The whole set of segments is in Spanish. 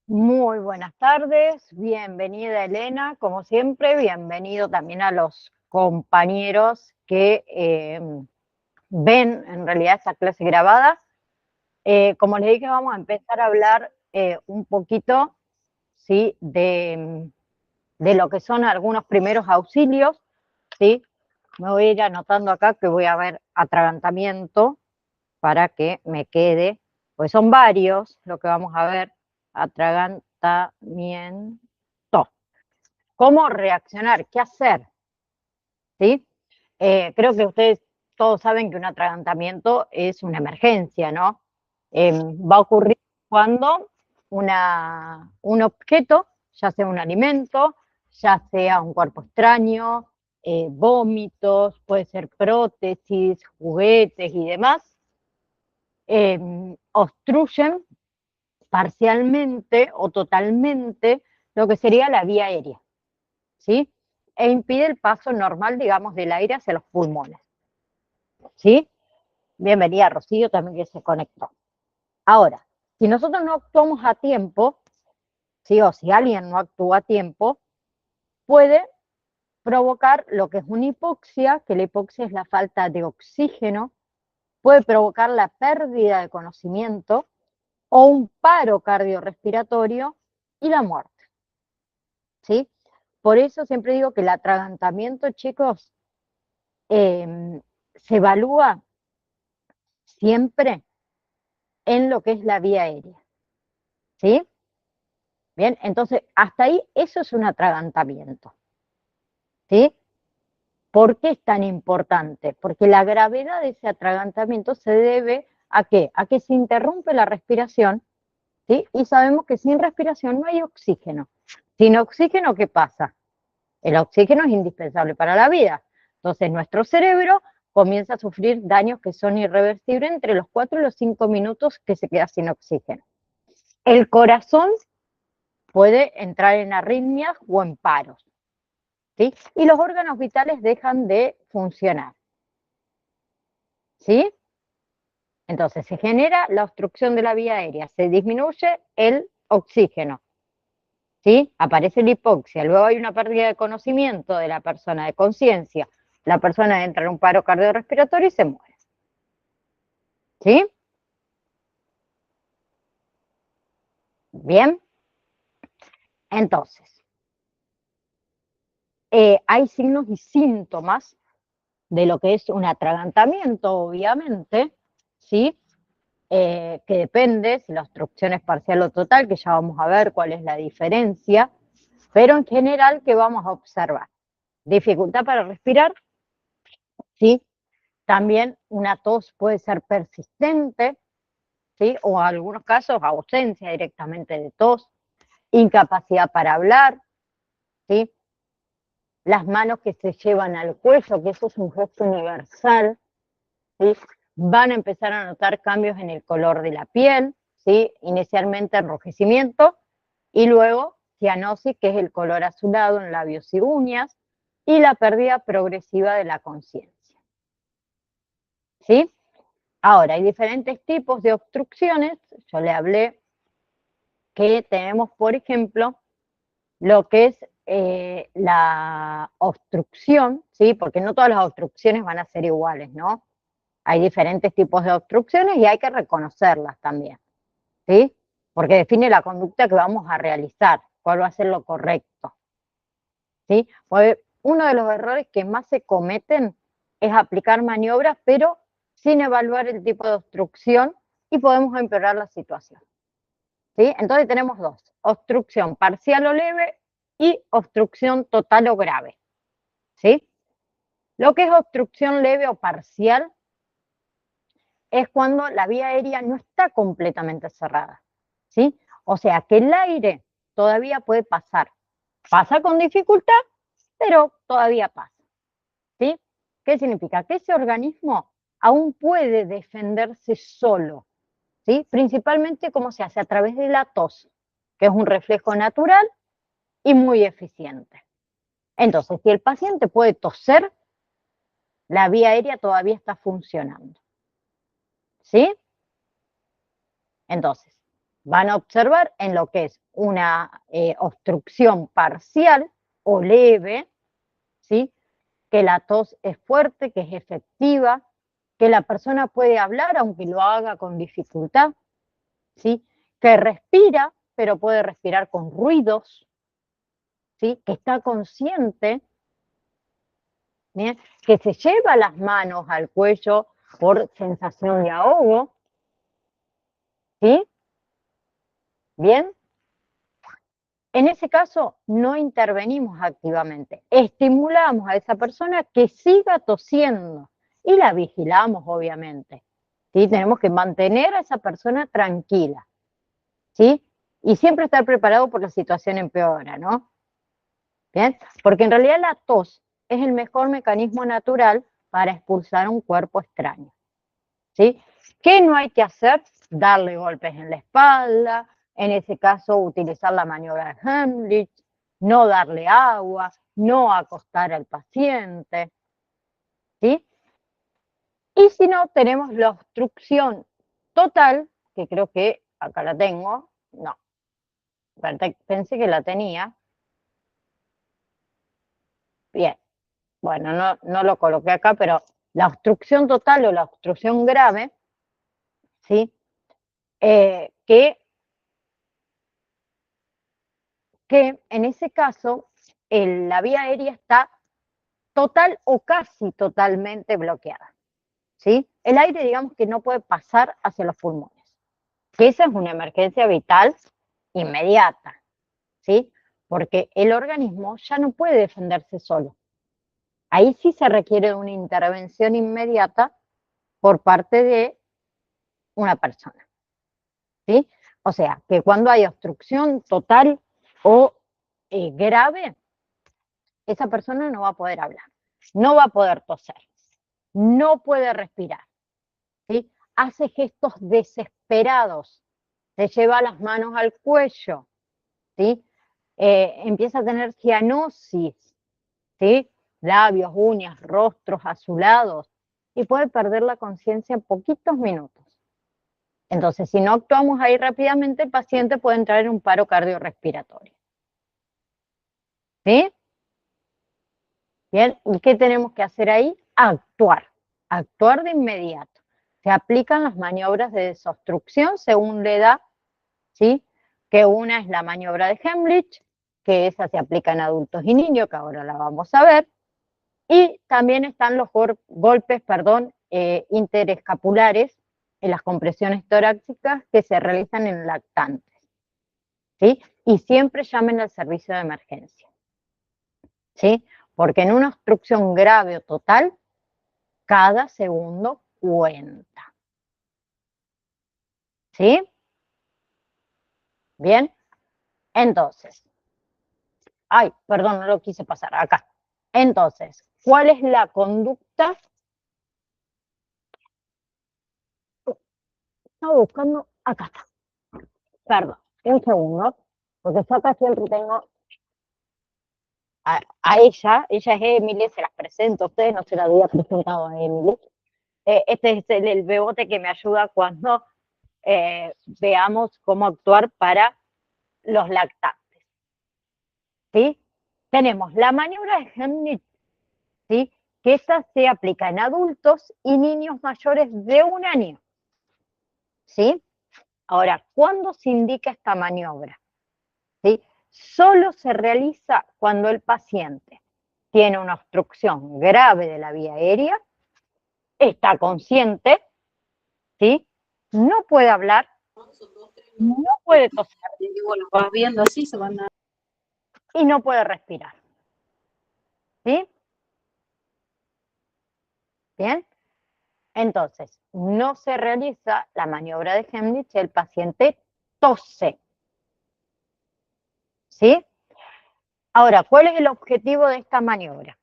Muy buenas tardes, bienvenida Elena, como siempre, bienvenido también a los compañeros que ven en realidad esta clase grabada. Como les dije, vamos a empezar a hablar un poquito, ¿sí? de lo que son algunos primeros auxilios, ¿sí? Me voy a ir anotando acá que voy a ver atragantamiento para que me quede, pues son varios lo que vamos a ver, atragantamiento. ¿Cómo reaccionar? ¿Qué hacer? ¿Sí? Creo que ustedes todos saben que un atragantamiento es una emergencia, ¿no? Va a ocurrir cuando un objeto, ya sea un alimento, ya sea un cuerpo extraño, vómitos, puede ser prótesis, juguetes y demás, obstruyen parcialmente o totalmente lo que sería la vía aérea, ¿sí? E impide el paso normal, digamos, del aire hacia los pulmones, ¿sí? Bienvenida Rocío también que se conectó. Ahora, si nosotros no actuamos a tiempo, ¿sí? O si alguien no actúa a tiempo, puede provocar lo que es una hipoxia, que la hipoxia es la falta de oxígeno, puede provocar la pérdida de conocimiento o un paro cardiorrespiratorio y la muerte, ¿sí? Por eso siempre digo que el atragantamiento, chicos, se evalúa siempre en lo que es la vía aérea, ¿sí? Bien, entonces hasta ahí eso es un atragantamiento, ¿sí? ¿Por qué es tan importante? Porque la gravedad de ese atragantamiento se debe ¿a qué? A que se interrumpe la respiración, ¿sí? Y sabemos que sin respiración no hay oxígeno. Sin oxígeno, ¿qué pasa? El oxígeno es indispensable para la vida. Entonces nuestro cerebro comienza a sufrir daños que son irreversibles entre los 4 y los 5 minutos que se queda sin oxígeno. El corazón puede entrar en arritmias o en paros, ¿sí? Y los órganos vitales dejan de funcionar, ¿sí? Entonces se genera la obstrucción de la vía aérea, se disminuye el oxígeno, ¿sí? Aparece la hipoxia, luego hay una pérdida de conocimiento de la persona, de conciencia, la persona entra en un paro cardiorrespiratorio y se muere, ¿sí? Bien, entonces, hay signos y síntomas de lo que es un atragantamiento, obviamente, ¿sí? Que depende si la obstrucción es parcial o total, que ya vamos a ver cuál es la diferencia, pero en general, ¿qué vamos a observar? Dificultad para respirar, ¿sí? También una tos puede ser persistente, ¿sí? O en algunos casos ausencia directamente de tos, incapacidad para hablar, ¿sí? Las manos que se llevan al cuello, que eso es un gesto universal, ¿sí? Van a empezar a notar cambios en el color de la piel, ¿sí? Inicialmente enrojecimiento y luego cianosis, que es el color azulado en labios y uñas, y la pérdida progresiva de la conciencia, ¿sí? Ahora, hay diferentes tipos de obstrucciones. Yo le hablé que tenemos, por ejemplo, lo que es la obstrucción, ¿sí? Porque no todas las obstrucciones van a ser iguales, ¿no? Hay diferentes tipos de obstrucciones y hay que reconocerlas también, ¿sí? Porque define la conducta que vamos a realizar, cuál va a ser lo correcto, ¿sí? Pues uno de los errores que más se cometen es aplicar maniobras, pero sin evaluar el tipo de obstrucción y podemos empeorar la situación, ¿sí? Entonces tenemos dos, obstrucción parcial o leve y obstrucción total o grave, ¿sí? Lo que es obstrucción leve o parcial es cuando la vía aérea no está completamente cerrada, ¿sí? O sea que el aire todavía puede pasar. Pasa con dificultad, pero todavía pasa, ¿sí? ¿Qué significa? Que ese organismo aún puede defenderse solo, ¿sí? Principalmente como se hace a través de la tos, que es un reflejo natural y muy eficiente. Entonces, si el paciente puede toser, la vía aérea todavía está funcionando, ¿sí? Entonces, van a observar en lo que es una obstrucción parcial o leve, ¿sí? Que la tos es fuerte, que es efectiva, que la persona puede hablar aunque lo haga con dificultad, ¿sí? Que respira, pero puede respirar con ruidos, ¿sí? Que está consciente, ¿bien? Que se lleva las manos al cuello por sensación de ahogo, ¿sí? Bien, en ese caso no intervenimos activamente, estimulamos a esa persona que siga tosiendo y la vigilamos obviamente, ¿sí? Tenemos que mantener a esa persona tranquila, ¿sí? Y siempre estar preparado por la situación empeora, ¿no? Bien, porque en realidad la tos es el mejor mecanismo natural para expulsar un cuerpo extraño, ¿sí? ¿Qué no hay que hacer? Darle golpes en la espalda, en ese caso utilizar la maniobra de Heimlich, no darle agua, no acostar al paciente, ¿sí? Y si no, tenemos la obstrucción total, que creo que acá la tengo, no, pensé que la tenía, bien, bueno, no lo coloqué acá, pero la obstrucción total o la obstrucción grave, ¿sí? Que en ese caso la vía aérea está total o casi totalmente bloqueada, ¿sí? El aire, digamos que no puede pasar hacia los pulmones, que esa es una emergencia vital inmediata, ¿sí? Porque el organismo ya no puede defenderse solo. Ahí sí se requiere una intervención inmediata por parte de una persona, ¿sí? O sea, que cuando hay obstrucción total o grave, esa persona no va a poder hablar, no va a poder toser, no puede respirar, ¿sí? Hace gestos desesperados, se lleva las manos al cuello, ¿sí? Empieza a tener cianosis, ¿sí? Labios, uñas, rostros azulados, y puede perder la conciencia en poquitos minutos. Entonces, si no actuamos ahí rápidamente, el paciente puede entrar en un paro cardiorrespiratorio, ¿sí? Bien, ¿y qué tenemos que hacer ahí? Actuar de inmediato. Se aplican las maniobras de desobstrucción según la edad, ¿sí? Que una es la maniobra de Heimlich, que esa se aplica en adultos y niños, que ahora la vamos a ver, y también están los golpes, interescapulares en las compresiones torácicas que se realizan en lactantes, ¿sí? Y siempre llamen al servicio de emergencia, ¿sí? Porque en una obstrucción grave o total, cada segundo cuenta, ¿sí? Bien, entonces, ay, perdón, no lo quise pasar, acá. Entonces, ¿cuál es la conducta? Estaba buscando, acá está, perdón, un segundo, porque yo acá siempre tengo a ella es Emily, se las presento a ustedes, no se la había presentado a Emily. Este es el bebote que me ayuda cuando veamos cómo actuar para los lactantes, ¿sí? Tenemos la maniobra de Heimlich, ¿sí? Que esta se aplica en adultos y niños mayores de 1 año, ¿sí? Ahora, ¿cuándo se indica esta maniobra? ¿Sí? Solo se realiza cuando el paciente tiene una obstrucción grave de la vía aérea, está consciente, ¿sí? No puede hablar, no puede toser Bueno, vas viendo así, se van a... y no puede respirar, ¿sí? Bien, entonces no se realiza la maniobra de Heimlich, el paciente tose, ¿sí? Ahora, ¿cuál es el objetivo de esta maniobra?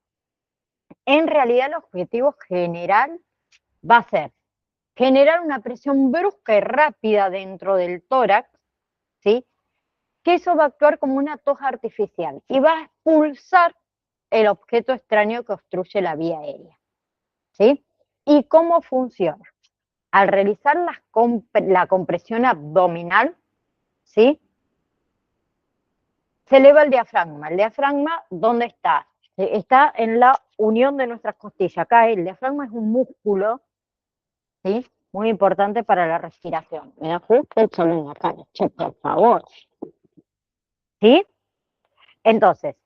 En realidad el objetivo general va a ser generar una presión brusca y rápida dentro del tórax, ¿sí? Que eso va a actuar como una tos artificial y va a expulsar el objeto extraño que obstruye la vía aérea, ¿sí? ¿Y cómo funciona? Al realizar la compresión abdominal, ¿sí? Se eleva el diafragma. El diafragma, ¿dónde está? Está en la unión de nuestras costillas. Acá el diafragma es un músculo, ¿sí? Muy importante para la respiración. Me da justo el sol en la cara, che, por favor. ¿Sí? Entonces,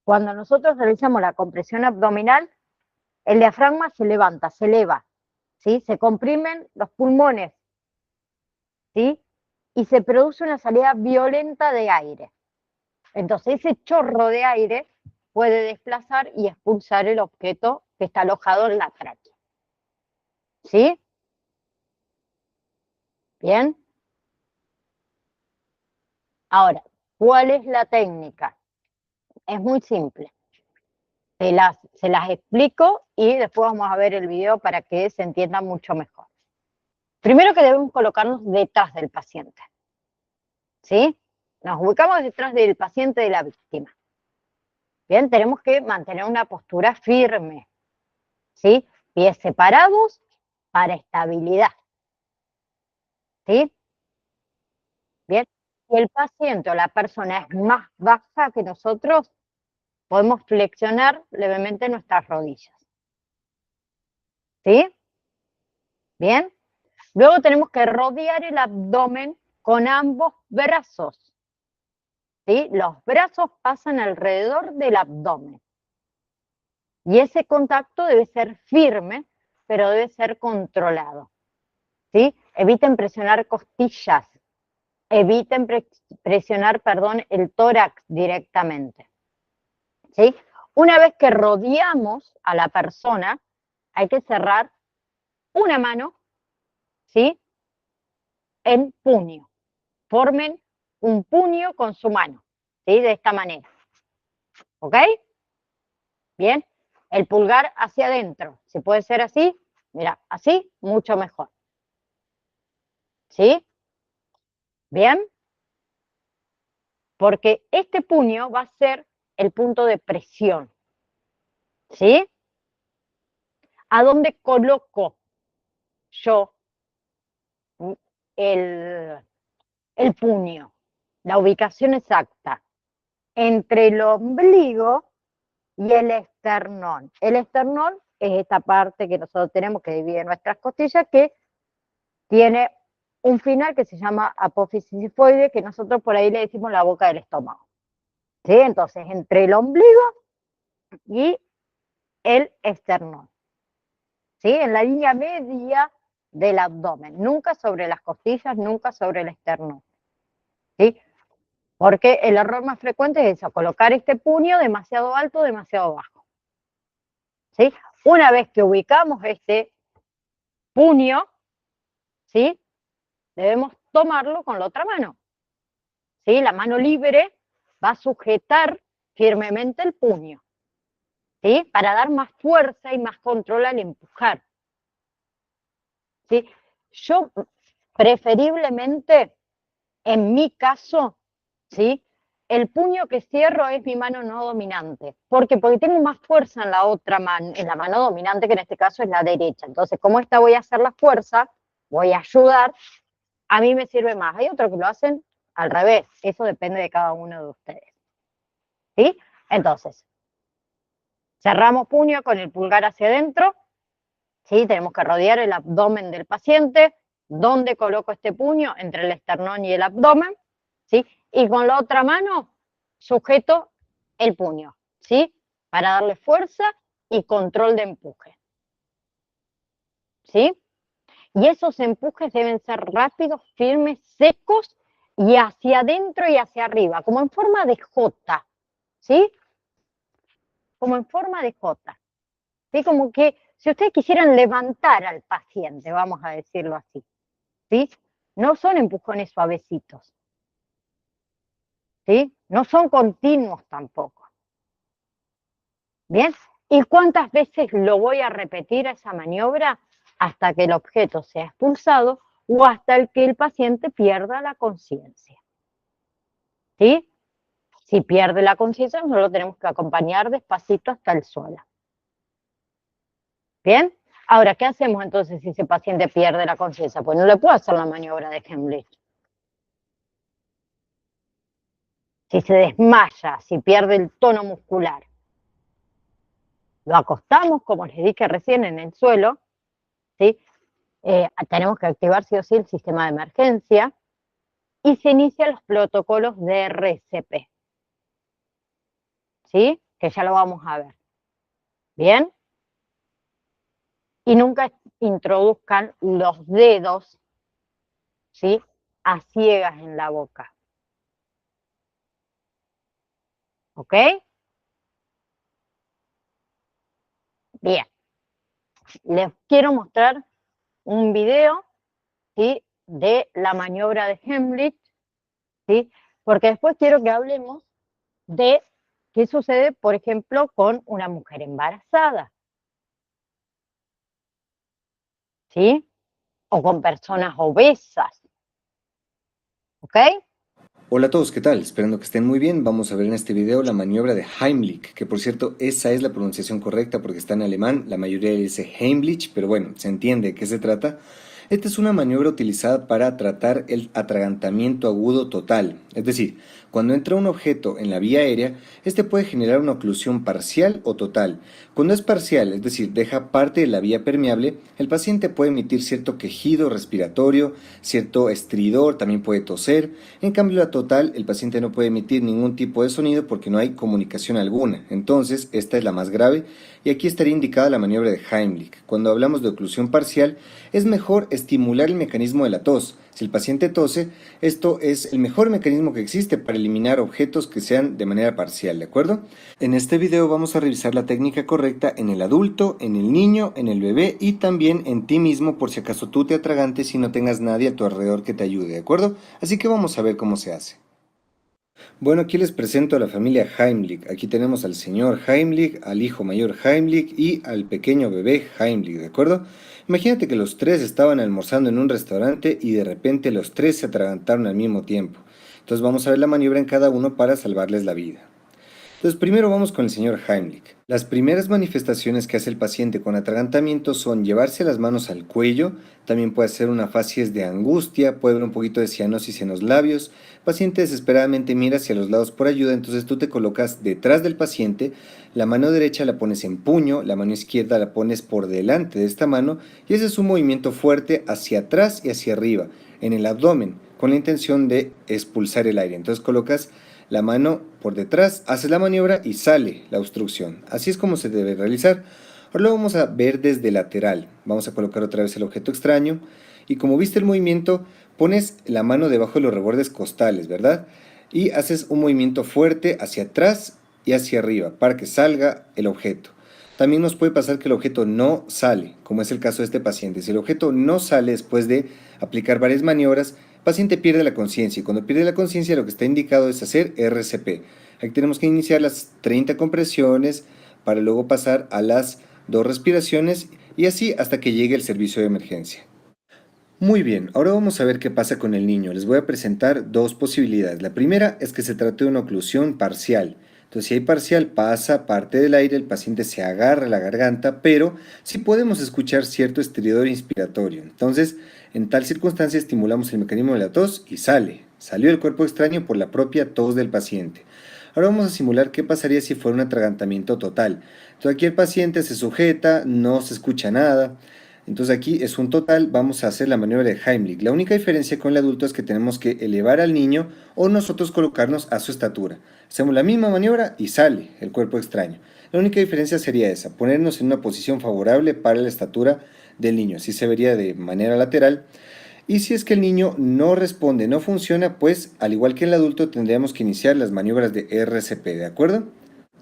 cuando nosotros realizamos la compresión abdominal, el diafragma se levanta, se eleva, ¿sí? Se comprimen los pulmones, ¿sí? Y se produce una salida violenta de aire. Entonces, ese chorro de aire puede desplazar y expulsar el objeto que está alojado en la tráquea. ¿Sí? Bien. Ahora, ¿cuál es la técnica? Es muy simple. Se las explico y después vamos a ver el video para que se entienda mucho mejor. Primero que debemos colocarnos detrás del paciente. ¿Sí? Nos ubicamos detrás del paciente de la víctima. Bien, tenemos que mantener una postura firme. ¿Sí? Pies separados para estabilidad. ¿Sí? Bien. Si el paciente o la persona es más baja que nosotros, podemos flexionar levemente nuestras rodillas. ¿Sí? Bien. Luego tenemos que rodear el abdomen con ambos brazos. ¿Sí? Los brazos pasan alrededor del abdomen. Y ese contacto debe ser firme, pero debe ser controlado. ¿Sí? Eviten presionar costillas. Eviten presionar, el tórax directamente. ¿Sí? Una vez que rodeamos a la persona, hay que cerrar una mano, ¿sí? En puño. Formen un puño con su mano, ¿sí? De esta manera. ¿Ok? Bien. El pulgar hacia adentro. Si puede ser así, mira, así, mucho mejor. ¿Sí? Bien. Porque este puño va a ser el punto de presión. ¿Sí? ¿A dónde coloco yo el puño? La ubicación exacta. Entre el ombligo y el esternón. El esternón es esta parte que nosotros tenemos que divide nuestras costillas, que tiene un final que se llama apófisis sifoide, que nosotros por ahí le decimos la boca del estómago. ¿Sí? Entonces, entre el ombligo y el esternón. ¿Sí? En la línea media del abdomen, nunca sobre las costillas, nunca sobre el esternón. ¿Sí? Porque el error más frecuente es eso, colocar este puño demasiado alto, demasiado bajo. ¿Sí? Una vez que ubicamos este puño, ¿sí? Debemos tomarlo con la otra mano. ¿Sí? La mano libre va a sujetar firmemente el puño, ¿sí? Para dar más fuerza y más control al empujar. ¿Sí? Yo preferiblemente, en mi caso, ¿sí? El puño que cierro es mi mano no dominante. ¿Por qué? Porque tengo más fuerza en la otra mano, en la mano dominante, que en este caso es la derecha. Entonces, como esta voy a hacer la fuerza, voy a ayudar, a mí me sirve más. Hay otros que lo hacen al revés. Eso depende de cada uno de ustedes. ¿Sí? Entonces, cerramos puño con el pulgar hacia adentro. ¿Sí? Tenemos que rodear el abdomen del paciente. ¿Dónde coloco este puño? Entre el esternón y el abdomen. ¿Sí? Y con la otra mano sujeto el puño, ¿sí? Para darle fuerza y control de empuje. ¿Sí? Y esos empujes deben ser rápidos, firmes, secos y hacia adentro y hacia arriba, como en forma de J, ¿sí? Como en forma de J. ¿Sí? Como que si ustedes quisieran levantar al paciente, vamos a decirlo así, ¿sí? No son empujones suavecitos, ¿sí? No son continuos tampoco. ¿Bien? ¿Y cuántas veces lo voy a repetir esa maniobra? Hasta que el objeto sea expulsado o hasta que el paciente pierda la conciencia. ¿Sí? Si pierde la conciencia, nosotros lo tenemos que acompañar despacito hasta el suelo. ¿Bien? Ahora, ¿qué hacemos entonces si ese paciente pierde la conciencia? Pues no le puedo hacer la maniobra de Heimlich. si se desmaya, si pierde el tono muscular. Lo acostamos, como les dije recién, en el suelo, ¿sí? Tenemos que activar sí o sí el sistema de emergencia y se inician los protocolos de RCP, ¿sí? Que ya lo vamos a ver. ¿Bien? Y nunca introduzcan los dedos, ¿sí? A ciegas en la boca. ¿Ok? Bien. Les quiero mostrar un video, ¿sí? De la maniobra de Heimlich, ¿sí? Porque después quiero que hablemos de qué sucede, por ejemplo, con una mujer embarazada, ¿sí? O con personas obesas, ¿ok? Hola a todos, ¿qué tal? Esperando que estén muy bien. Vamos a ver en este video la maniobra de Heimlich, que por cierto, esa es la pronunciación correcta porque está en alemán. La mayoría dice Heimlich, pero bueno, se entiende de qué se trata. Esta es una maniobra utilizada para tratar el atragantamiento agudo total, es decir, cuando entra un objeto en la vía aérea, este puede generar una oclusión parcial o total. Cuando es parcial, es decir, deja parte de la vía permeable, el paciente puede emitir cierto quejido respiratorio, cierto estridor, también puede toser. En cambio, la total, el paciente no puede emitir ningún tipo de sonido porque no hay comunicación alguna. Entonces, esta es la más grave y aquí estaría indicada la maniobra de Heimlich. Cuando hablamos de oclusión parcial, es mejor estimular el mecanismo de la tos. Si el paciente tose, esto es el mejor mecanismo que existe para eliminar objetos que sean de manera parcial, ¿de acuerdo? En este video vamos a revisar la técnica correcta en el adulto, en el niño, en el bebé y también en ti mismo por si acaso tú te atragantes y no tengas nadie a tu alrededor que te ayude, ¿de acuerdo? Así que vamos a ver cómo se hace. Bueno, aquí les presento a la familia Heimlich. Aquí tenemos al señor Heimlich, al hijo mayor Heimlich y al pequeño bebé Heimlich, ¿de acuerdo? Imagínate que los tres estaban almorzando en un restaurante y de repente los tres se atragantaron al mismo tiempo. Entonces vamos a ver la maniobra en cada uno para salvarles la vida. Entonces primero vamos con el señor Heimlich. Las primeras manifestaciones que hace el paciente con atragantamiento son llevarse las manos al cuello, también puede hacer una facies de angustia, puede haber un poquito de cianosis en los labios. El paciente desesperadamente mira hacia los lados por ayuda, entonces tú te colocas detrás del paciente, la mano derecha la pones en puño, la mano izquierda la pones por delante de esta mano y ese es un movimiento fuerte hacia atrás y hacia arriba, en el abdomen, con la intención de expulsar el aire. Entonces colocas la mano por detrás, haces la maniobra y sale la obstrucción. Así es como se debe realizar. Ahora lo vamos a ver desde lateral. Vamos a colocar otra vez el objeto extraño y como viste el movimiento, pones la mano debajo de los rebordes costales, ¿verdad? Y haces un movimiento fuerte hacia atrás y hacia arriba para que salga el objeto. También nos puede pasar que el objeto no sale, como es el caso de este paciente. Si el objeto no sale después de aplicar varias maniobras, el paciente pierde la conciencia y cuando pierde la conciencia lo que está indicado es hacer RCP. Aquí tenemos que iniciar las 30 compresiones para luego pasar a las 2 respiraciones y así hasta que llegue el servicio de emergencia. Muy bien, ahora vamos a ver qué pasa con el niño. Les voy a presentar dos posibilidades. La primera es que se trate de una oclusión parcial. Entonces, si hay parcial, pasa parte del aire, el paciente se agarra la garganta, pero sí podemos escuchar cierto estridor inspiratorio. Entonces, en tal circunstancia estimulamos el mecanismo de la tos y salió el cuerpo extraño por la propia tos del paciente. Ahora vamos a simular qué pasaría si fuera un atragantamiento total. Entonces aquí el paciente se sujeta, no se escucha nada. Entonces aquí es un total, vamos a hacer la maniobra de Heimlich. La única diferencia con el adulto es que tenemos que elevar al niño o nosotros colocarnos a su estatura. Hacemos la misma maniobra y sale el cuerpo extraño. La única diferencia sería esa, ponernos en una posición favorable para la estatura del niño. Así se vería de manera lateral. Y si es que el niño no responde, no funciona, pues al igual que el adulto tendríamos que iniciar las maniobras de RCP, ¿de acuerdo?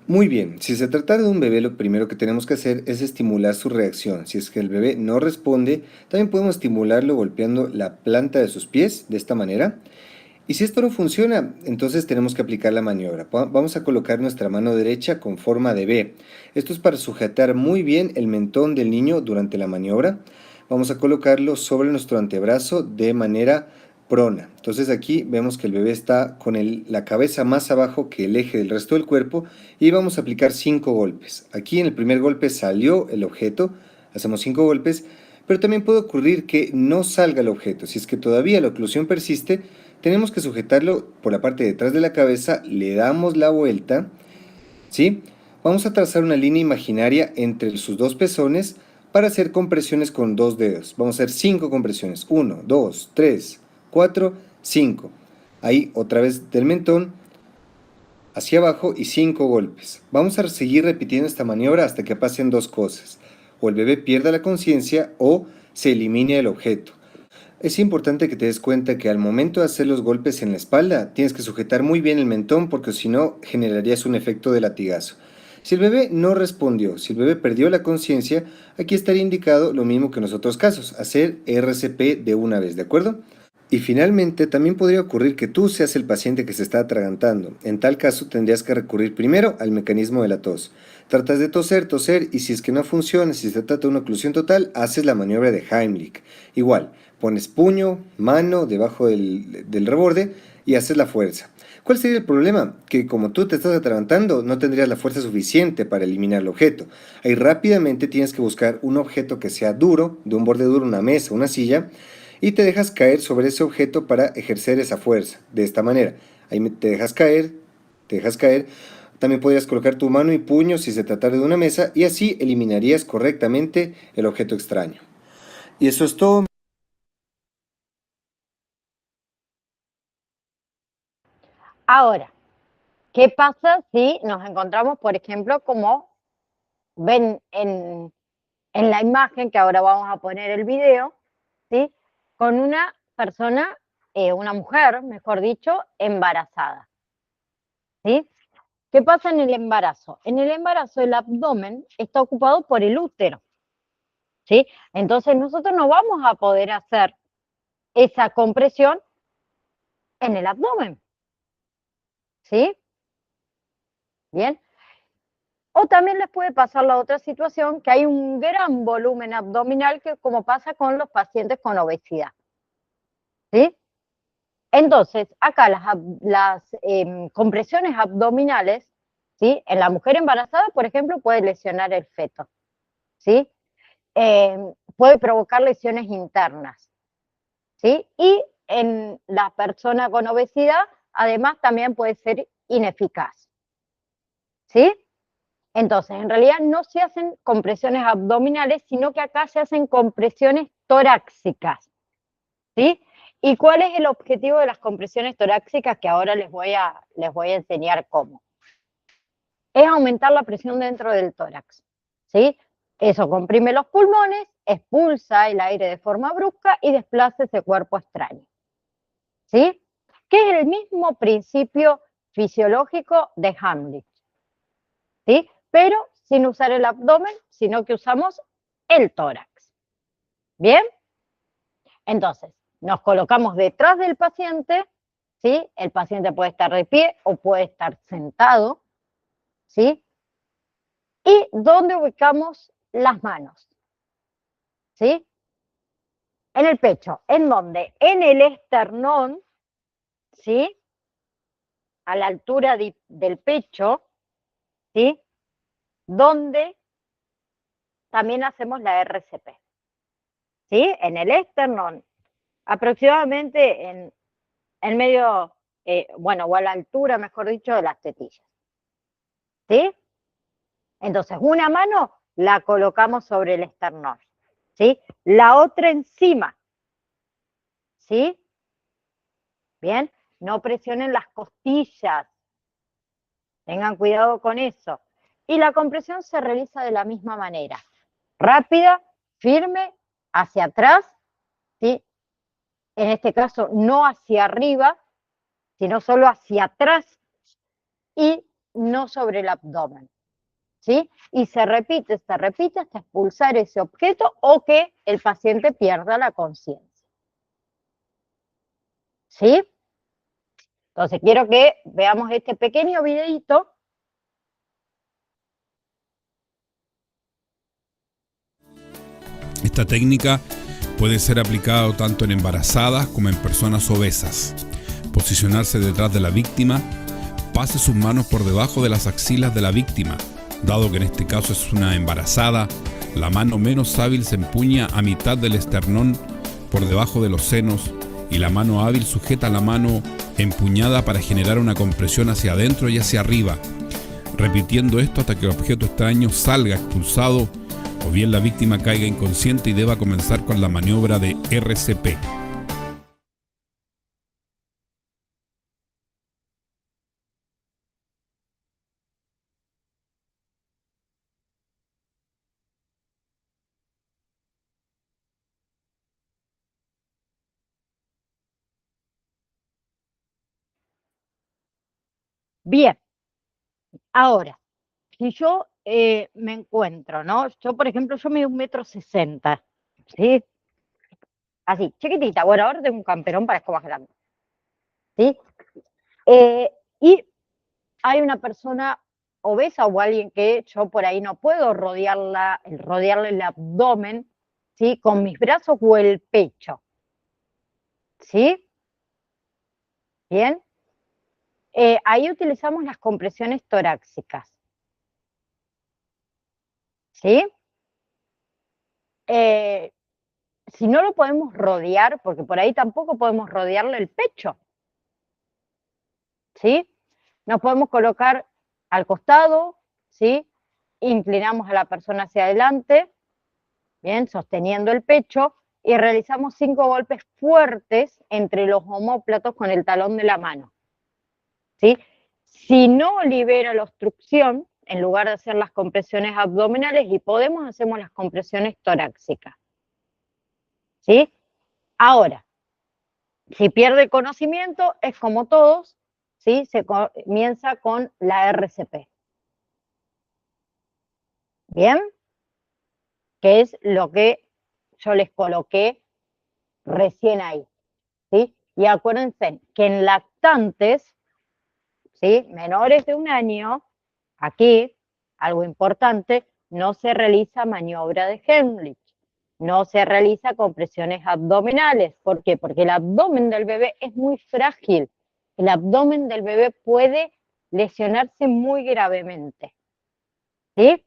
Muy bien, si se trata de un bebé, lo primero que tenemos que hacer es estimular su reacción. Si es que el bebé no responde, también podemos estimularlo golpeando la planta de sus pies de esta manera. Y si esto no funciona, entonces tenemos que aplicar la maniobra. Vamos a colocar nuestra mano derecha con forma de V. Esto es para sujetar muy bien el mentón del niño durante la maniobra. Vamos a colocarlo sobre nuestro antebrazo de manera prona. Entonces aquí vemos que el bebé está con la cabeza más abajo que el eje del resto del cuerpo y vamos a aplicar 5 golpes. Aquí en el primer golpe salió el objeto, hacemos 5 golpes, pero también puede ocurrir que no salga el objeto. Si es que todavía la oclusión persiste, tenemos que sujetarlo por la parte de atrás de la cabeza, le damos la vuelta, ¿sí? Vamos a trazar una línea imaginaria entre sus dos pezones para hacer compresiones con 2 dedos. Vamos a hacer 5 compresiones. 1, 2, 3, 4, 5. Ahí otra vez del mentón hacia abajo y 5 golpes. Vamos a seguir repitiendo esta maniobra hasta que pasen 2 cosas. O el bebé pierda la conciencia o se elimine el objeto. Es importante que te des cuenta que al momento de hacer los golpes en la espalda tienes que sujetar muy bien el mentón porque si no generarías un efecto de latigazo. Si el bebé no respondió, si el bebé perdió la conciencia, aquí estaría indicado lo mismo que en los otros casos, hacer RCP de una vez, ¿de acuerdo? Y finalmente, también podría ocurrir que tú seas el paciente que se está atragantando. En tal caso, tendrías que recurrir primero al mecanismo de la tos. Tratas de toser, y si es que no funciona, si se trata de una oclusión total, haces la maniobra de Heimlich. Igual, pones puño, mano debajo del reborde y haces la fuerza. ¿Cuál sería el problema? Que como tú te estás atragantando, no tendrías la fuerza suficiente para eliminar el objeto. Ahí rápidamente tienes que buscar un objeto que sea duro, de un borde duro, una mesa, una silla, y te dejas caer sobre ese objeto para ejercer esa fuerza. De esta manera, ahí te dejas caer, También podrías colocar tu mano y puño si se tratara de una mesa y así eliminarías correctamente el objeto extraño. Y eso es todo. Ahora, ¿qué pasa si nos encontramos, por ejemplo, como ven en la imagen, que ahora vamos a poner el video, ¿sí? Con una persona, una mujer, mejor dicho, embarazada, ¿sí? ¿Qué pasa en el embarazo? En el embarazo el abdomen está ocupado por el útero, ¿sí? Entonces nosotros no vamos a poder hacer esa compresión en el abdomen, ¿sí? Bien. O también les puede pasar la otra situación, que hay un gran volumen abdominal, que como pasa con los pacientes con obesidad, ¿sí? Entonces, acá las compresiones abdominales, ¿sí? En la mujer embarazada, por ejemplo, puede lesionar el feto, ¿sí? Puede provocar lesiones internas, ¿sí? Y en la persona con obesidad, además, también puede ser ineficaz, ¿sí? Entonces, en realidad no se hacen compresiones abdominales, sino que acá se hacen compresiones torácicas, ¿sí? ¿Y cuál es el objetivo de las compresiones torácicas? Que ahora les voy a enseñar cómo. Es aumentar la presión dentro del tórax, ¿sí? Eso comprime los pulmones, expulsa el aire de forma brusca y desplaza ese cuerpo extraño, ¿sí? Que es el mismo principio fisiológico de Heimlich, ¿sí? Pero sin usar el abdomen, sino que usamos el tórax. ¿Bien? Entonces, nos colocamos detrás del paciente, ¿sí? El paciente puede estar de pie o puede estar sentado, ¿sí? ¿Y dónde ubicamos las manos? ¿Sí? En el pecho. ¿En dónde? En el esternón, ¿sí? A la altura del pecho, ¿sí? Donde también hacemos la RCP, ¿sí? En el esternón, aproximadamente en medio, bueno, o a la altura, mejor dicho, de las tetillas, ¿sí? Entonces, una mano la colocamos sobre el esternón, ¿sí? La otra encima, ¿sí? Bien, no presionen las costillas, tengan cuidado con eso. Y la compresión se realiza de la misma manera, rápida, firme, hacia atrás, ¿sí? En este caso no hacia arriba, sino solo hacia atrás y no sobre el abdomen, ¿sí? Y se repite hasta expulsar ese objeto o que el paciente pierda la conciencia, ¿sí? Entonces quiero que veamos este pequeño videíto. Esta técnica puede ser aplicada tanto en embarazadas como en personas obesas. Posicionarse detrás de la víctima, pase sus manos por debajo de las axilas de la víctima. Dado que en este caso es una embarazada, la mano menos hábil se empuña a mitad del esternón por debajo de los senos y la mano hábil sujeta la mano empuñada para generar una compresión hacia adentro y hacia arriba, repitiendo esto hasta que el objeto extraño salga expulsado o bien la víctima caiga inconsciente y deba comenzar con la maniobra de RCP. Bien, ahora, si yo me encuentro, ¿no? Yo, por ejemplo, yo mido 1,60 m, ¿sí? Así, chiquitita. Bueno, ahora tengo un camperón, parezco más grande, ¿sí? Y hay una persona obesa o alguien que yo por ahí no puedo rodearle el abdomen, ¿sí? Con mis brazos o el pecho, ¿sí? Bien. Ahí utilizamos las compresiones torácicas, ¿sí? Si no lo podemos rodear, porque por ahí tampoco podemos rodearle el pecho, ¿sí? Nos podemos colocar al costado, ¿sí? Inclinamos a la persona hacia adelante, bien, sosteniendo el pecho, y realizamos 5 golpes fuertes entre los omóplatos con el talón de la mano, ¿sí? Si no libera la obstrucción, en lugar de hacer las compresiones abdominales, y podemos, hacemos las compresiones torácicas, ¿sí? Ahora, si pierde el conocimiento, es como todos, ¿sí? Se comienza con la RCP. ¿Bien? Que es lo que yo les coloqué recién ahí, ¿sí? Y acuérdense que en lactantes, ¿sí? Menores de 1 año, aquí, algo importante, no se realiza maniobra de Heimlich, no se realiza compresiones abdominales. ¿Por qué? Porque el abdomen del bebé es muy frágil. El abdomen del bebé puede lesionarse muy gravemente, ¿sí?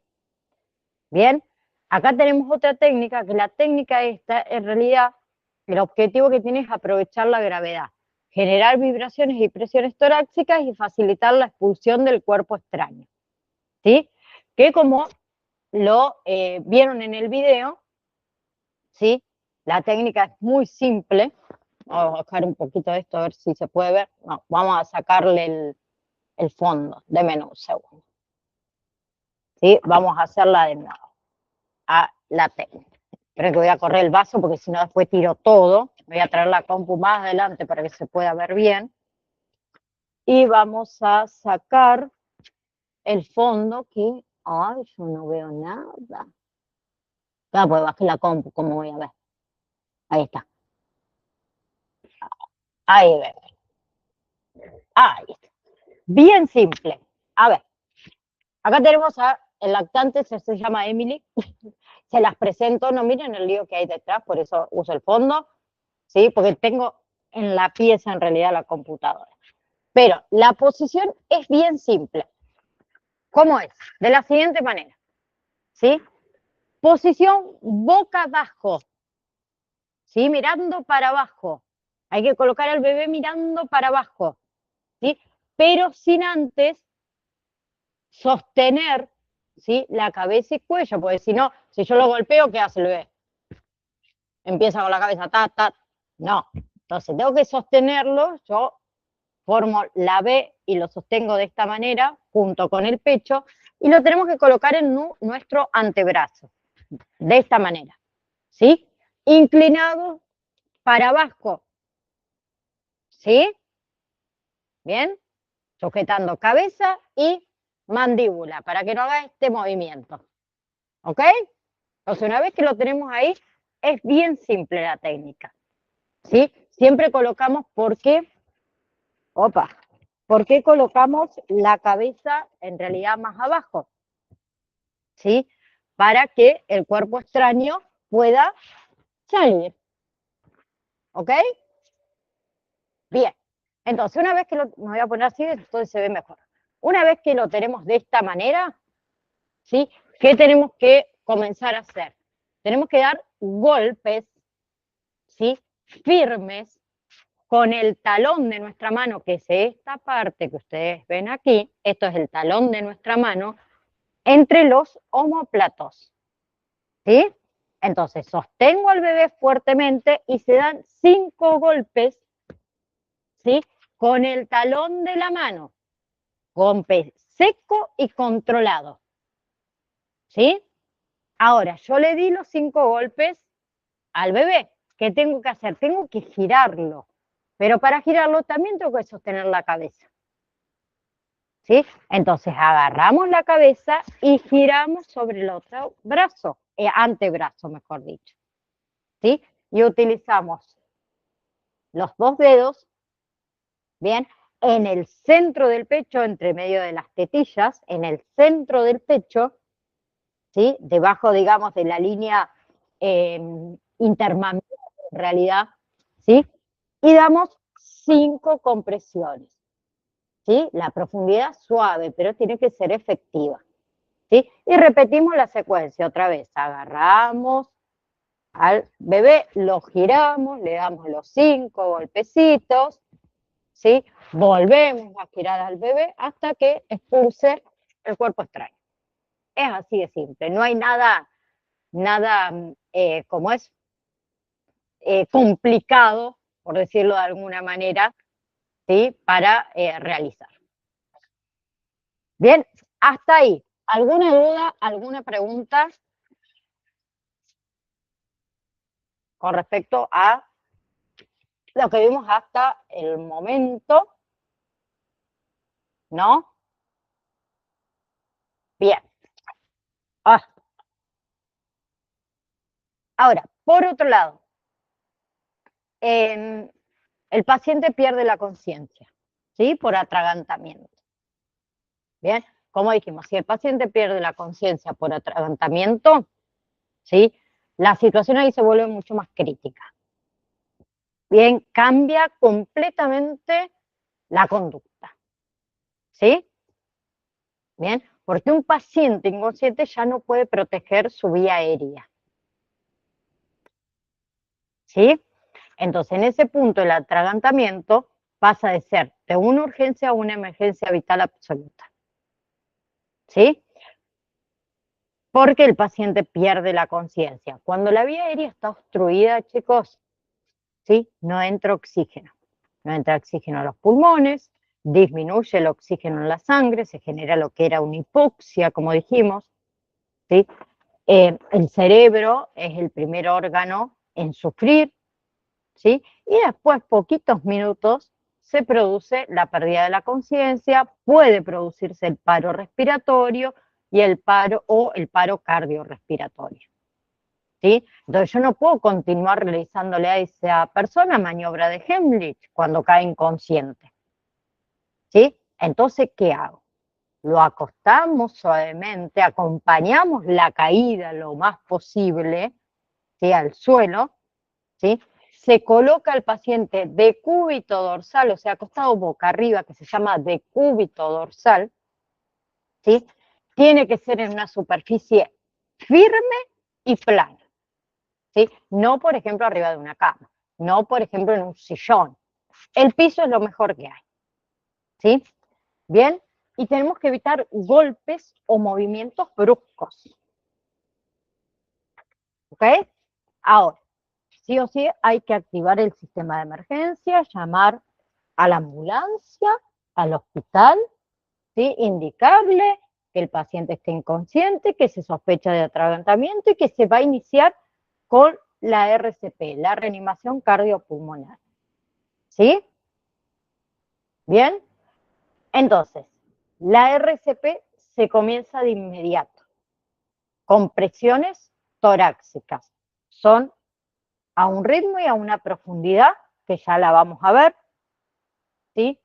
Bien, acá tenemos otra técnica, que la técnica esta, en realidad, el objetivo que tiene es aprovechar la gravedad, generar vibraciones y presiones torácicas y facilitar la expulsión del cuerpo extraño, ¿sí? Que como lo vieron en el video, ¿sí? La técnica es muy simple. Vamos a bajar un poquito de esto a ver si se puede ver. No, vamos a sacarle el fondo. Deme un segundo. ¿Sí? Vamos a hacerla de nuevo. A la técnica. Creo que voy a correr el vaso porque si no después tiro todo. Voy a traer la compu más adelante para que se pueda ver bien. Y vamos a sacar el fondo que... Ay, yo no veo nada. Claro, pues bajé la compu, ¿cómo voy a ver? Ahí está. Ahí ve. Ahí está. Bien simple. A ver, acá tenemos el lactante, se llama Emily. Se las presento, no miren el lío que hay detrás, por eso uso el fondo, ¿sí? Porque tengo en la pieza en realidad la computadora. Pero la posición es bien simple. ¿Cómo es? De la siguiente manera, ¿sí? Posición boca abajo, ¿sí? Mirando para abajo. Hay que colocar al bebé mirando para abajo, ¿sí? Pero sin antes sostener, ¿sí? La cabeza y cuello, porque si no, si yo lo golpeo, ¿qué hace el bebé? Empieza con la cabeza, no. Entonces tengo que sostenerlo, yo formo la B y lo sostengo de esta manera, junto con el pecho, y lo tenemos que colocar en nuestro antebrazo, de esta manera, ¿sí? Inclinado para abajo, ¿sí? Bien, sujetando cabeza y mandíbula, para que no haga este movimiento, ¿ok? Entonces, una vez que lo tenemos ahí, es bien simple la técnica, ¿sí? Siempre colocamos, ¿por qué colocamos la cabeza en realidad más abajo? ¿Sí? Para que el cuerpo extraño pueda salir, ¿ok? Bien, entonces una vez que me voy a poner así, entonces se ve mejor. Una vez que lo tenemos de esta manera, ¿sí? ¿Qué tenemos que comenzar a hacer? Tenemos que dar golpes, ¿sí? Firmes con el talón de nuestra mano, que es esta parte que ustedes ven aquí, esto es el talón de nuestra mano, entre los omóplatos, ¿sí? Entonces sostengo al bebé fuertemente y se dan 5 golpes, ¿sí? Con el talón de la mano, golpe seco y controlado, ¿sí? Ahora, yo le di los 5 golpes al bebé. ¿Qué tengo que hacer? Tengo que girarlo, pero para girarlo también tengo que sostener la cabeza, ¿sí? Entonces agarramos la cabeza y giramos sobre el otro brazo, antebrazo, mejor dicho, ¿sí? Y utilizamos los 2 dedos, bien, en el centro del pecho, entre medio de las tetillas, en el centro del pecho, ¿sí? Debajo, digamos, de la línea intermamelar, en realidad, ¿sí? Y damos 5 compresiones, ¿sí? La profundidad suave, pero tiene que ser efectiva, ¿sí? Y repetimos la secuencia otra vez. Agarramos al bebé, lo giramos, le damos los 5 golpecitos, ¿sí? Volvemos a girar al bebé hasta que expulse el cuerpo extraño. Es así de simple, no hay nada, como es, complicado, por decirlo de alguna manera, ¿sí? Para realizar. Bien, hasta ahí. ¿Alguna duda, alguna pregunta con respecto a lo que vimos hasta el momento? ¿No? Bien. Ahora, por otro lado, el paciente pierde la conciencia, ¿sí? Por atragantamiento. Bien, como dijimos, si el paciente pierde la conciencia por atragantamiento, ¿sí? La situación ahí se vuelve mucho más crítica. Bien, cambia completamente la conducta, ¿sí? Bien, porque un paciente inconsciente ya no puede proteger su vía aérea, ¿sí? Entonces, en ese punto el atragantamiento pasa de ser de una urgencia a una emergencia vital absoluta, ¿sí? Porque el paciente pierde la conciencia. Cuando la vía aérea está obstruida, chicos, ¿sí? No entra oxígeno. No entra oxígeno a los pulmones, disminuye el oxígeno en la sangre, se genera lo que era una hipoxia, como dijimos, ¿sí? El cerebro es el primer órgano en sufrir, ¿sí? Y después, poquitos minutos, se produce la pérdida de la conciencia, puede producirse el paro respiratorio y el paro cardiorrespiratorio, ¿sí? Entonces yo no puedo continuar realizándole a esa persona maniobra de Heimlich cuando cae inconsciente, ¿sí? Entonces, ¿qué hago? Lo acostamos suavemente, acompañamos la caída lo más posible, ¿sí? Al suelo, ¿sí? Se coloca el paciente decúbito dorsal, o sea, acostado boca arriba, que se llama decúbito dorsal, ¿sí? Tiene que ser en una superficie firme y plana, ¿sí? No, por ejemplo, arriba de una cama, no, por ejemplo, en un sillón. El piso es lo mejor que hay, ¿sí? Bien, y tenemos que evitar golpes o movimientos bruscos, ¿ok? Ahora, sí o sí hay que activar el sistema de emergencia, llamar a la ambulancia, al hospital, ¿sí? Indicarle que el paciente esté inconsciente, que se sospecha de atragantamiento y que se va a iniciar con la RCP, la reanimación cardiopulmonar, ¿sí? Bien, entonces, la RCP se comienza de inmediato, con presiones torácicas. Son a un ritmo y a una profundidad que ya la vamos a ver, ¿sí?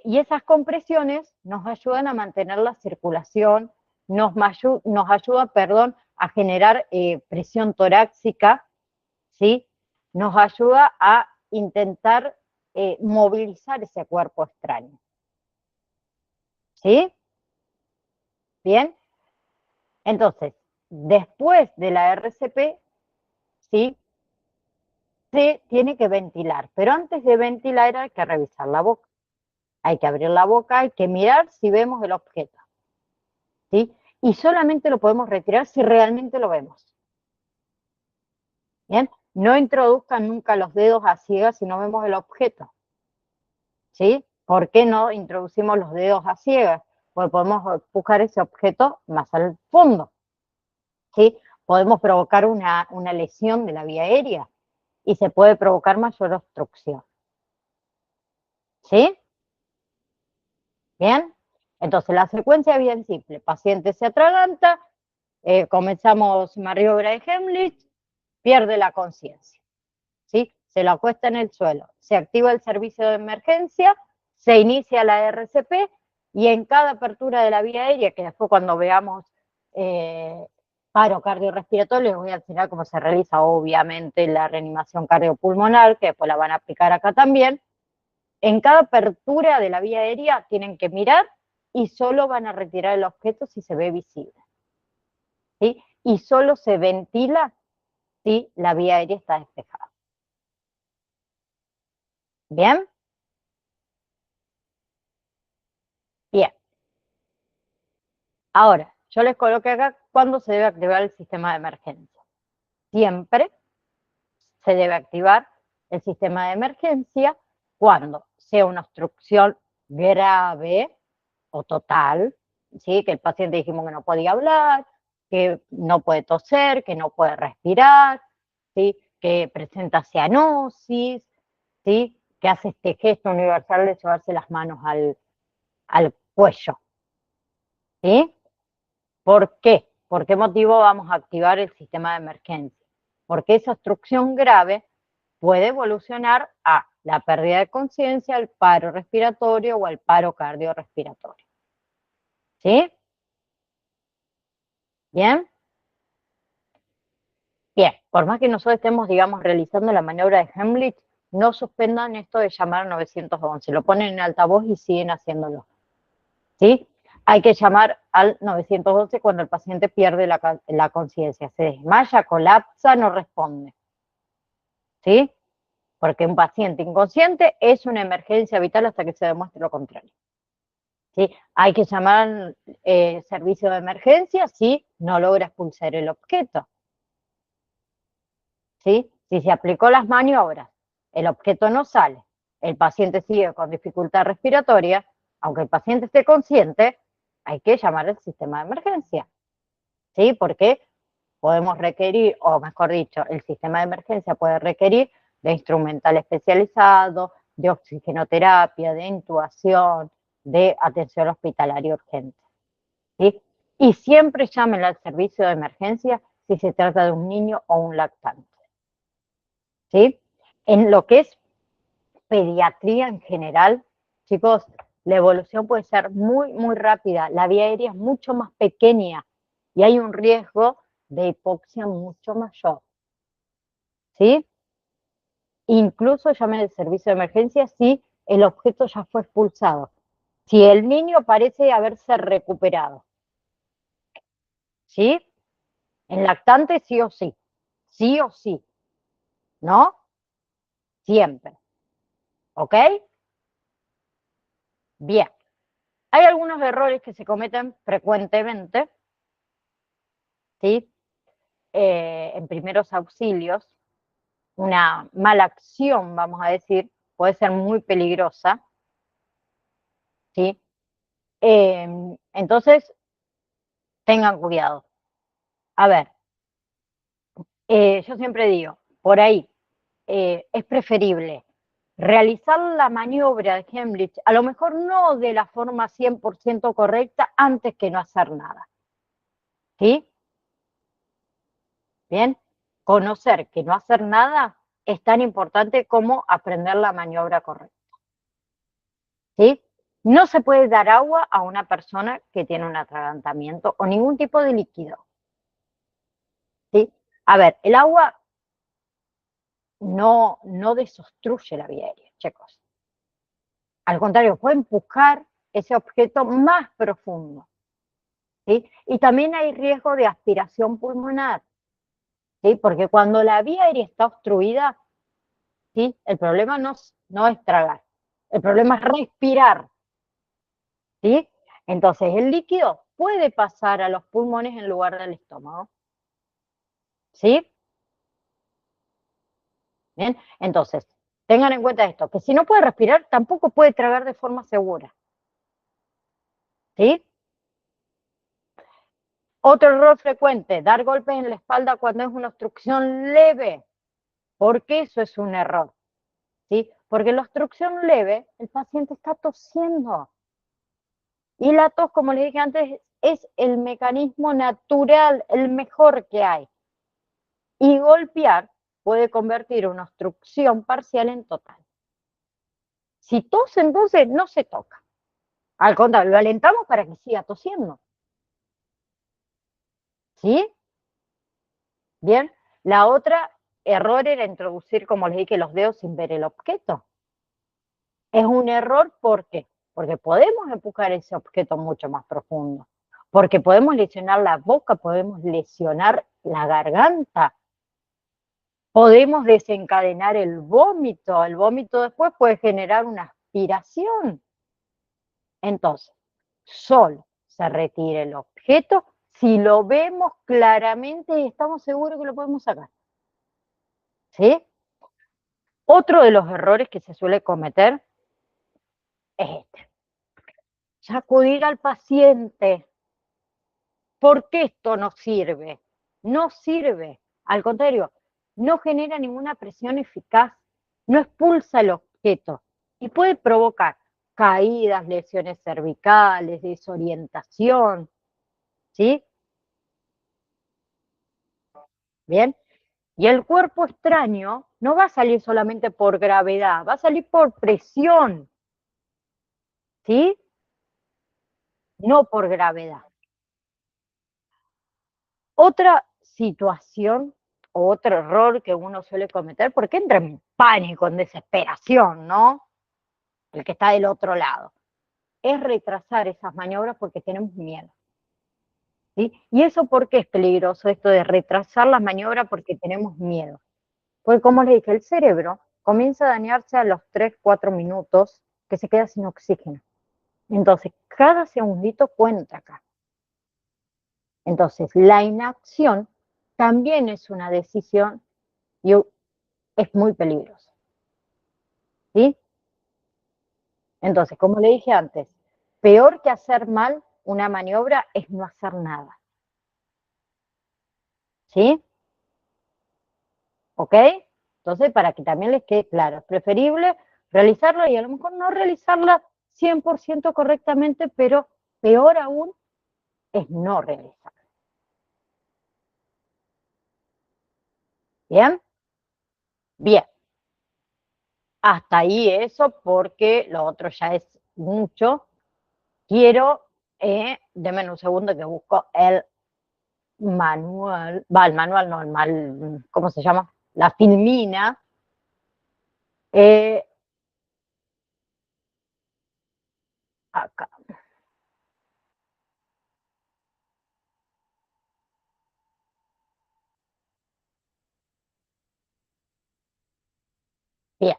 Y esas compresiones nos ayudan a mantener la circulación, nos ayuda, perdón, a generar presión torácica, ¿sí? Nos ayuda a intentar movilizar ese cuerpo extraño, ¿sí? Bien, entonces, después de la RCP, ¿sí? se tiene que ventilar, pero antes de ventilar hay que revisar la boca. Hay que abrir la boca, hay que mirar si vemos el objeto, ¿sí? Y solamente lo podemos retirar si realmente lo vemos. ¿Bien? No introduzcan nunca los dedos a ciegas si no vemos el objeto, ¿sí? ¿Por qué no introducimos los dedos a ciegas? Porque podemos empujar ese objeto más al fondo, ¿sí? Podemos provocar una lesión de la vía aérea y se puede provocar mayor obstrucción, ¿sí? ¿Bien? Entonces la secuencia es bien simple. Paciente se atraganta, comenzamos maniobra de Heimlich, pierde la conciencia, ¿sí? Se lo acuesta en el suelo, se activa el servicio de emergencia, se inicia la RCP y en cada apertura de la vía aérea, que después cuando veamos paro cardiorrespiratorio, les voy a enseñar cómo se realiza obviamente la reanimación cardiopulmonar, que después la van a aplicar acá también. En cada apertura de la vía aérea tienen que mirar y solo van a retirar el objeto si se ve visible, ¿sí? Y solo se ventila si la vía aérea está despejada. ¿Bien? Bien. Ahora, yo les coloqué acá cuándo se debe activar el sistema de emergencia. Siempre se debe activar el sistema de emergencia cuando sea una obstrucción grave o total, ¿sí? Que el paciente dijimos que no podía hablar, que no puede toser, que no puede respirar, ¿sí? Que presenta cianosis, ¿sí? Que hace este gesto universal de llevarse las manos al cuello, ¿sí? ¿Por qué? ¿Por qué motivo vamos a activar el sistema de emergencia? Porque esa obstrucción grave puede evolucionar a la pérdida de conciencia, al paro respiratorio o al paro cardiorrespiratorio. ¿Sí? ¿Bien? Bien, por más que nosotros estemos, digamos, realizando la maniobra de Heimlich, no suspendan esto de llamar al 911, lo ponen en altavoz y siguen haciéndolo, ¿sí? Hay que llamar al 911 cuando el paciente pierde la conciencia, se desmaya, colapsa, no responde, ¿sí? Porque un paciente inconsciente es una emergencia vital hasta que se demuestre lo contrario, ¿sí? Hay que llamar al servicio de emergencia si no logra expulsar el objeto, ¿sí? Si se aplicó las maniobras, el objeto no sale, el paciente sigue con dificultad respiratoria, aunque el paciente esté consciente, hay que llamar al sistema de emergencia, ¿sí? Porque podemos requerir, o mejor dicho, el sistema de emergencia puede requerir de instrumental especializado, de oxigenoterapia, de intubación, de atención hospitalaria urgente, ¿sí? Y siempre llamen al servicio de emergencia si se trata de un niño o un lactante, ¿sí? En lo que es pediatría en general, chicos, la evolución puede ser muy, muy rápida. La vía aérea es mucho más pequeña y hay un riesgo de hipoxia mucho mayor, ¿sí? Incluso llamen al servicio de emergencia si el objeto ya fue expulsado. Si el niño parece haberse recuperado, ¿sí? En lactante sí o sí, ¿no? Siempre, ¿ok? Bien. Hay algunos errores que se cometen frecuentemente, ¿sí? En primeros auxilios, una mala acción, vamos a decir, puede ser muy peligrosa, ¿sí? Entonces, tengan cuidado. A ver, yo siempre digo, por ahí, es preferible realizar la maniobra de Heimlich, a lo mejor no de la forma 100% correcta, antes que no hacer nada, ¿sí? Bien, conocer que no hacer nada es tan importante como aprender la maniobra correcta, ¿sí? No se puede dar agua a una persona que tiene un atragantamiento o ningún tipo de líquido, ¿sí? A ver, el agua no desobstruye la vía aérea, chicos. Al contrario, puede empujar ese objeto más profundo, ¿sí? Y también hay riesgo de aspiración pulmonar, ¿sí? Porque cuando la vía aérea está obstruida, ¿sí? El problema no es tragar, el problema es respirar, ¿sí? Entonces, el líquido puede pasar a los pulmones en lugar del estómago, ¿sí? Bien, entonces, tengan en cuenta esto, que si no puede respirar, tampoco puede tragar de forma segura, ¿sí? Otro error frecuente, dar golpes en la espalda cuando es una obstrucción leve. ¿Por qué eso es un error? ¿Sí? Porque en la obstrucción leve, el paciente está tosiendo. Y la tos, como les dije antes, es el mecanismo natural, el mejor que hay. Y golpear puede convertir una obstrucción parcial en total. Si tose, entonces no se toca. Al contrario, lo alentamos para que siga tosiendo. ¿Sí? Bien. La otra error era introducir, como les dije, los dedos sin ver el objeto. Es un error, ¿por qué? Porque podemos empujar ese objeto mucho más profundo. Porque podemos lesionar la boca, podemos lesionar la garganta. Podemos desencadenar el vómito. El vómito después puede generar una aspiración. Entonces, solo se retira el objeto si lo vemos claramente y estamos seguros que lo podemos sacar. ¿Sí? Otro de los errores que se suele cometer es este. Sacudir al paciente. ¿Por qué esto no sirve? No sirve. Al contrario, no genera ninguna presión eficaz, no expulsa el objeto y puede provocar caídas, lesiones cervicales, desorientación. ¿Sí? Bien. Y el cuerpo extraño no va a salir solamente por gravedad, va a salir por presión. ¿Sí? No por gravedad. Otra situación o otro error que uno suele cometer, porque entra en pánico, en desesperación, ¿no? El que está del otro lado, es retrasar esas maniobras porque tenemos miedo. ¿Sí? ¿Y eso por qué es peligroso, esto de retrasar las maniobras porque tenemos miedo? Porque como les dije, el cerebro comienza a dañarse a los 3, 4 minutos que se queda sin oxígeno. Entonces, cada segundito cuenta acá. Entonces, la inacción también es una decisión y es muy peligroso. ¿Sí? Entonces, como le dije antes, peor que hacer mal una maniobra es no hacer nada. ¿Sí? ¿Ok? Entonces, para que también les quede claro, es preferible realizarla y a lo mejor no realizarla 100% correctamente, pero peor aún es no realizarla. ¿Bien? Bien. Hasta ahí eso, porque lo otro ya es mucho. Quiero, denme un segundo que busco el manual, el manual no, ¿cómo se llama? La filmina. Eh, Acá. Bien.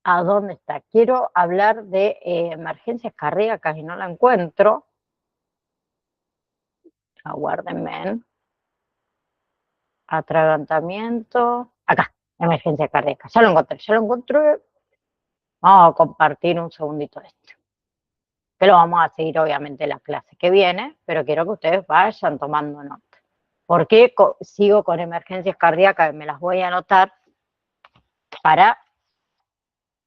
¿A dónde está? Quiero hablar de emergencias cardíacas y no la encuentro. Aguárdenme. Atragantamiento. Acá, emergencia cardíaca. Ya lo encontré, ya lo encontré. Vamos a compartir un segundito esto. Que lo vamos a seguir obviamente la clase que viene, pero quiero que ustedes vayan tomando nota. ¿Por qué sigo con emergencias cardíacas? Me las voy a anotar para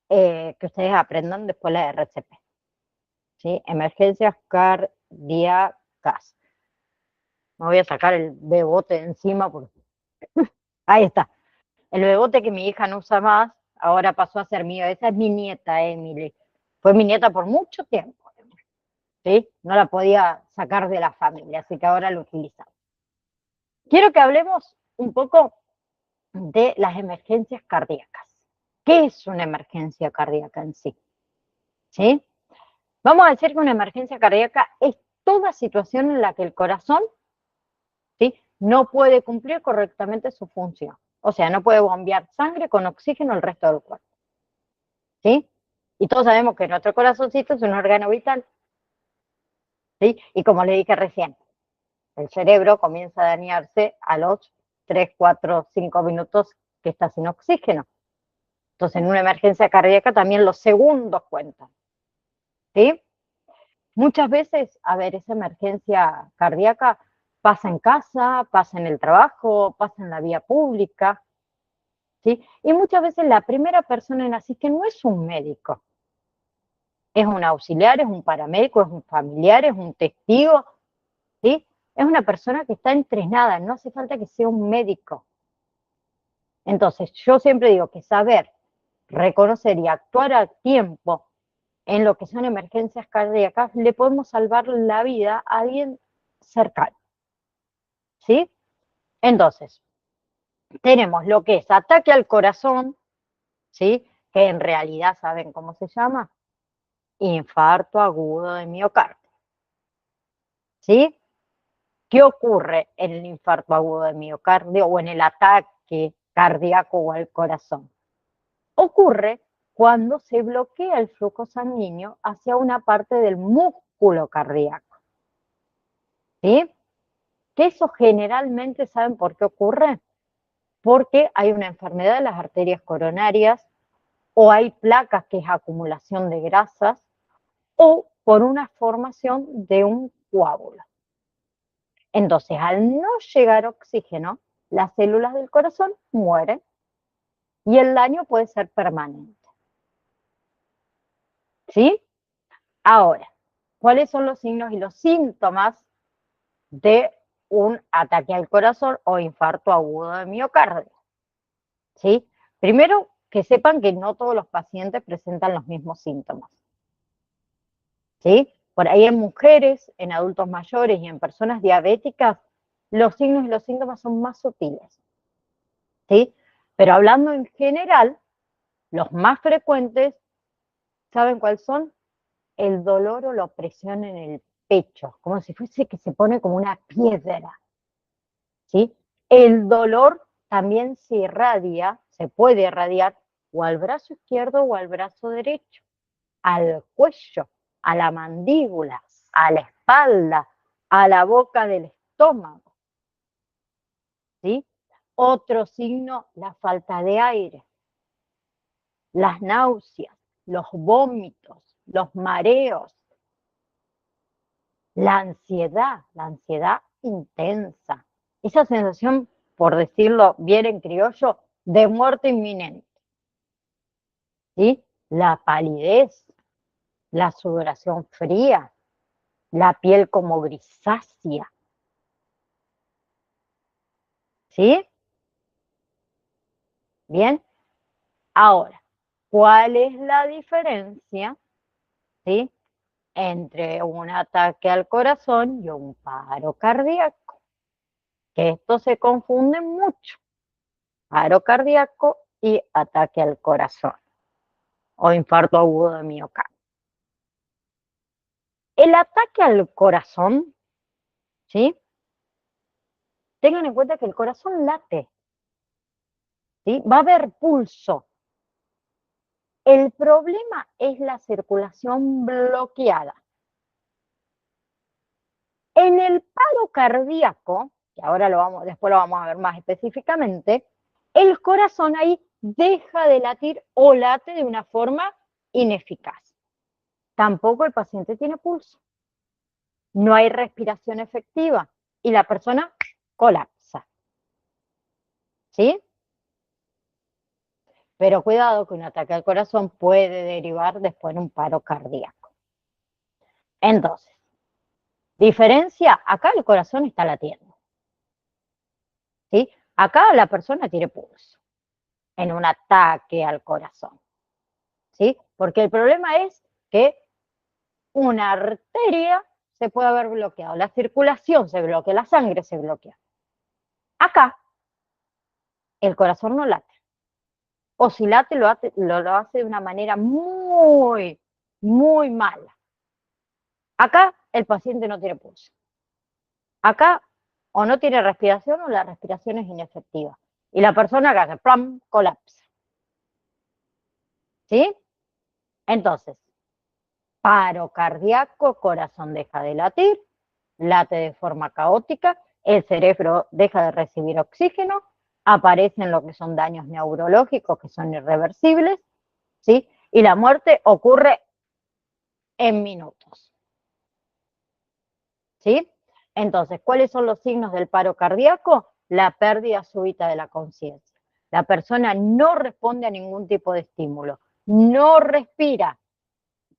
que ustedes aprendan después la RCP. ¿Sí? Emergencias cardíacas. Me voy a sacar el bebote de encima porque ahí está. El bebote que mi hija no usa más, ahora pasó a ser mío. Esa es mi nieta, Emily. Fue mi nieta por mucho tiempo. ¿Sí? No la podía sacar de la familia, así que ahora lo utilizamos. Quiero que hablemos un poco de las emergencias cardíacas. ¿Qué es una emergencia cardíaca en sí? ¿Sí? Vamos a decir que una emergencia cardíaca es toda situación en la que el corazón, ¿sí?, no puede cumplir correctamente su función. O sea, no puede bombear sangre con oxígeno al resto del cuerpo. ¿Sí? Y todos sabemos que nuestro corazoncito es un órgano vital. ¿Sí? Y como le dije recién, el cerebro comienza a dañarse a los 3, 4, 5 minutos que está sin oxígeno. Entonces, en una emergencia cardíaca también los segundos cuentan. ¿Sí? Muchas veces, a ver, esa emergencia cardíaca pasa en casa, pasa en el trabajo, pasa en la vía pública, ¿sí? Y muchas veces la primera persona en asistir no es un médico, es un auxiliar, es un paramédico, es un familiar, es un testigo, ¿sí? Es una persona que está entrenada, no hace falta que sea un médico. Entonces, yo siempre digo que saber reconocer y actuar a tiempo en lo que son emergencias cardíacas, le podemos salvar la vida a alguien cercano. ¿Sí? Entonces, tenemos lo que es ataque al corazón, ¿sí? Que en realidad, ¿saben cómo se llama? Infarto agudo de miocardio. ¿Sí? ¿Qué ocurre en el infarto agudo de miocardio o en el ataque cardíaco al corazón? Ocurre cuando se bloquea el flujo sanguíneo hacia una parte del músculo cardíaco. ¿Sí? Que eso generalmente, ¿saben por qué ocurre? Porque hay una enfermedad de las arterias coronarias, o hay placas, que es acumulación de grasas, o por una formación de un coágulo. Entonces, al no llegar oxígeno, las células del corazón mueren y el daño puede ser permanente. ¿Sí? Ahora, ¿cuáles son los signos y los síntomas de un ataque al corazón o infarto agudo de miocardio? ¿Sí? Primero, que sepan que no todos los pacientes presentan los mismos síntomas. ¿Sí? Por ahí en mujeres, en adultos mayores y en personas diabéticas, los signos y los síntomas son más sutiles. ¿Sí? Pero hablando en general, los más frecuentes, ¿saben cuáles son? El dolor o la opresión en el pecho, como si fuese que se pone como una piedra. ¿Sí? El dolor también se irradia, se puede irradiar o al brazo izquierdo o al brazo derecho, al cuello, a la mandíbula, a la espalda, a la boca del estómago. ¿Sí? Otro signo, la falta de aire, las náuseas, los vómitos, los mareos, la ansiedad intensa, esa sensación, por decirlo bien en criollo, de muerte inminente. ¿Sí? La palidez, la sudoración fría, la piel como grisácea. ¿Sí? Bien. Ahora, ¿cuál es la diferencia, ¿sí?, entre un ataque al corazón y un paro cardíaco? Que esto se confunde mucho. Paro cardíaco y ataque al corazón o infarto agudo de miocardio. El ataque al corazón, ¿sí? Tengan en cuenta que el corazón late, ¿sí? Va a haber pulso. El problema es la circulación bloqueada. En el paro cardíaco, que ahora después lo vamos a ver más específicamente, el corazón ahí deja de latir o late de una forma ineficaz. Tampoco el paciente tiene pulso. No hay respiración efectiva y la persona colapsa. ¿Sí? Pero cuidado que un ataque al corazón puede derivar después en un paro cardíaco. Entonces, diferencia, acá el corazón está latiendo. ¿Sí? Acá la persona tiene pulso en un ataque al corazón. ¿Sí? Porque el problema es que una arteria se puede haber bloqueado, la circulación se bloquea, la sangre se bloquea. Acá el corazón no late. O si late, lo hace de una manera muy, muy mala. Acá el paciente no tiene pulso. Acá o no tiene respiración o la respiración es inefectiva. Y la persona que hace ¡plam! Colapsa. ¿Sí? Entonces, paro cardíaco, corazón deja de latir, late de forma caótica, el cerebro deja de recibir oxígeno, aparecen lo que son daños neurológicos que son irreversibles, ¿sí? Y la muerte ocurre en minutos. ¿Sí? Entonces, ¿cuáles son los signos del paro cardíaco? La pérdida súbita de la conciencia. La persona no responde a ningún tipo de estímulo, no respira,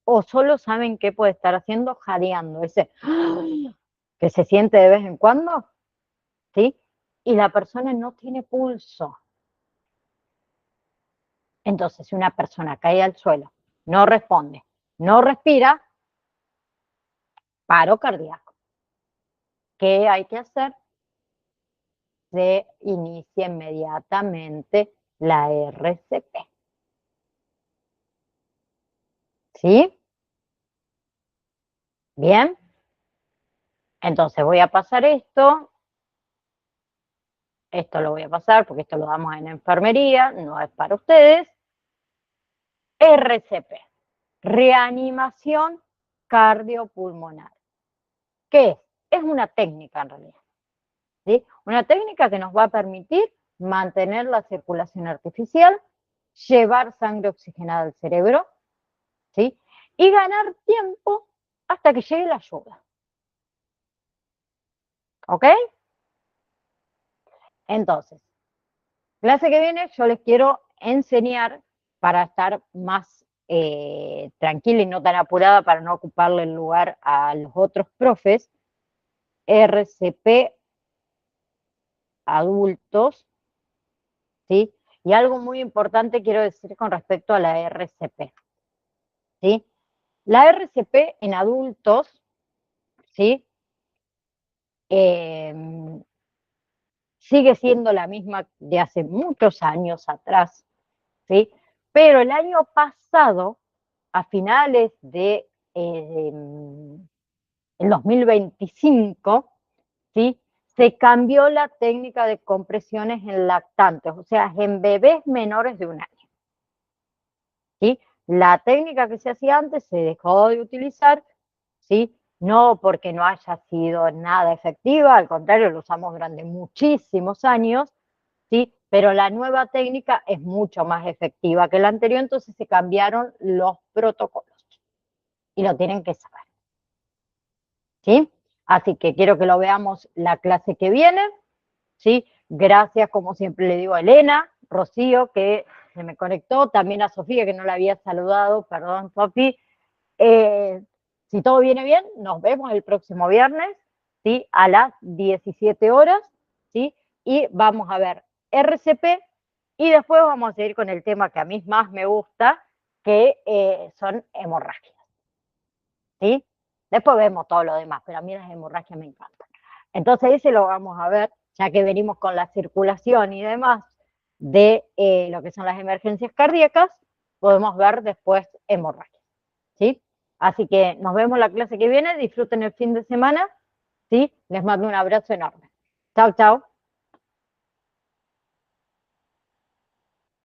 o solo saben qué puede estar haciendo, jadeando, ese que se siente de vez en cuando, ¿sí? Y la persona no tiene pulso. Entonces, si una persona cae al suelo, no responde, no respira, paro cardíaco. ¿Qué hay que hacer? Se inicia inmediatamente la RCP. ¿Sí? Bien. Entonces voy a pasar esto. Esto lo voy a pasar porque esto lo damos en enfermería, no es para ustedes. RCP, reanimación cardiopulmonar. ¿Qué es? Es una técnica en realidad. ¿Sí? Una técnica que nos va a permitir mantener la circulación artificial, llevar sangre oxigenada al cerebro, ¿sí? Y ganar tiempo hasta que llegue la ayuda. ¿Ok? Entonces, clase que viene yo les quiero enseñar para estar más tranquila y no tan apurada para no ocuparle el lugar a los otros profes, RCP adultos, ¿sí? Y algo muy importante quiero decir con respecto a la RCP, ¿sí? La RCP en adultos, ¿sí? Sigue siendo la misma de hace muchos años atrás, ¿sí? Pero el año pasado, a finales de el 2025, ¿sí? Se cambió la técnica de compresiones en lactantes, o sea, en bebés menores de 1 año. ¿Sí? La técnica que se hacía antes se dejó de utilizar, ¿sí? No porque no haya sido nada efectiva, al contrario, lo usamos durante muchísimos años, ¿sí? Pero la nueva técnica es mucho más efectiva que la anterior, entonces se cambiaron los protocolos y lo tienen que saber, ¿sí? Así que quiero que lo veamos la clase que viene, ¿sí? Gracias, como siempre le digo a Elena, Rocío, que se me conectó, también a Sofía, que no la había saludado, perdón, Sofi. Si todo viene bien, nos vemos el próximo viernes, ¿sí? A las 17 horas, ¿sí? Y vamos a ver RCP y después vamos a seguir con el tema que a mí más me gusta, que son hemorragias, ¿sí? Después vemos todo lo demás, pero a mí las hemorragias me encantan. Entonces ese lo vamos a ver, ya que venimos con la circulación y demás de lo que son las emergencias cardíacas, podemos ver después hemorragias, ¿sí? Así que nos vemos la clase que viene, disfruten el fin de semana, ¿sí? Les mando un abrazo enorme. Chao, chao.